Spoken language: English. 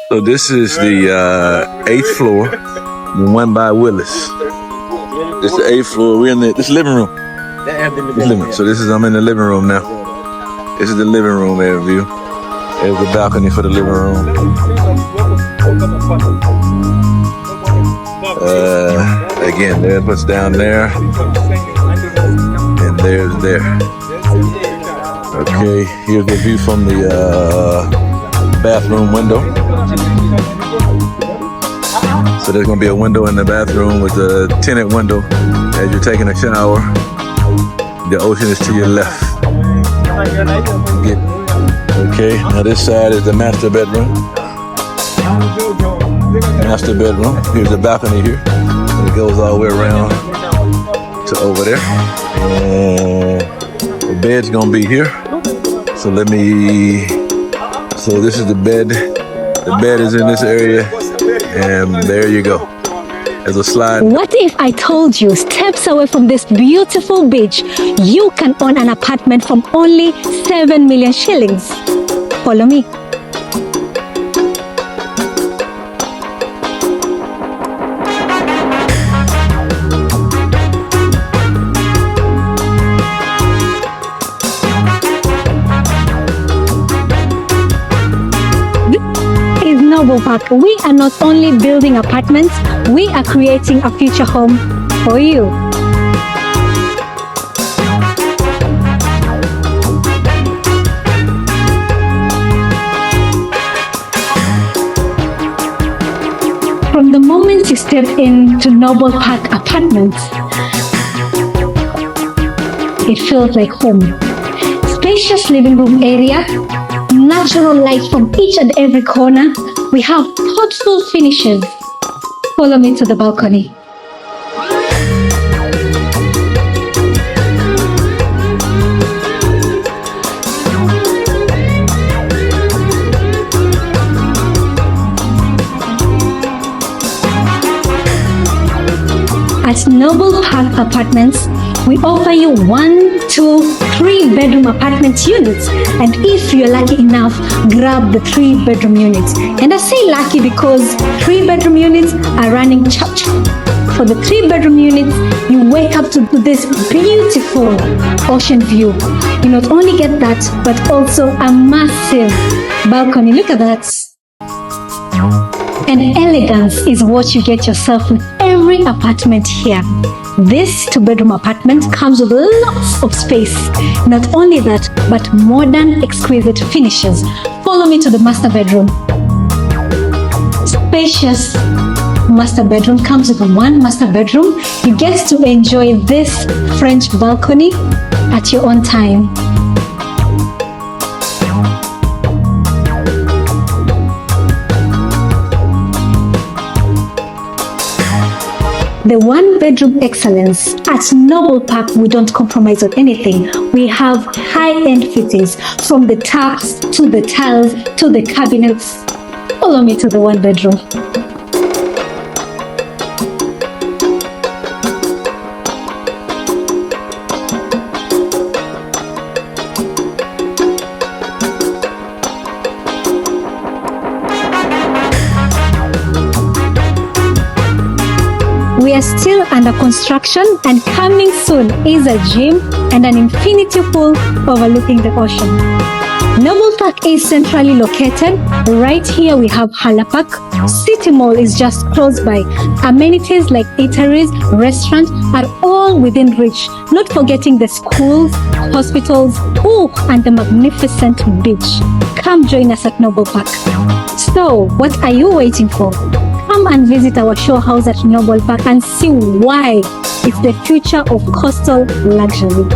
So this is the 8th floor, the one by Willis. This is the 8th floor. We're in this living room. So I'm in the living room now. This is the living room area view. There's the balcony for the living room. Again, there's what's down there, and there's there. Okay, here's the view from the bathroom window. So there's gonna be a window in the bathroom with a tinted window as you're taking a shower. The ocean is to your left. Okay, now this side is the master bedroom. Master bedroom. Here's the balcony here. And it goes all the way around to over there. And the bed's gonna be here. So this is the bed. The bed is in this area. And there you go. There's a slide. What if I told you steps away from this beautiful beach, you can own an apartment from only 7 million shillings? Follow me. Noble Park. We are not only building apartments, we are creating a future home for you. From the moment you step into Noble Park Apartments, it feels like home. Spacious living room area, natural light from each and every corner. We have thoughtful finishes. Follow me to the balcony. At Noble Park Apartments, we offer you 1, 2, 3 bedroom apartment units, and if you're lucky enough, grab the 3 bedroom units. And I say lucky because 3 bedroom units are running chop-chop. For the 3 bedroom units, you wake up to this beautiful ocean view. You not only get that, but also a massive balcony. Look at that. And elegance is what you get yourself with every apartment here. This 2-bedroom apartment comes with lots of space. Not only that, but modern, exquisite finishes. Follow me to the master bedroom. Spacious master bedroom comes with 1 master bedroom. You get to enjoy this French balcony at your own time. The 1-bedroom excellence. At Noble Park, we don't compromise on anything. We have high-end fittings, from the taps to the tiles to the cabinets. Follow me to the 1-bedroom. We are still under construction, and coming soon is a gym and an infinity pool overlooking the ocean. Noble Park is centrally located. Right here we have Hala Park. City Mall is just close by. Amenities like eateries, restaurants are all within reach. Not forgetting the schools, hospitals, and the magnificent beach. Come join us at Noble Park. So, what are you waiting for? Come and visit our show house at Noble Park and see why it's the future of coastal luxury.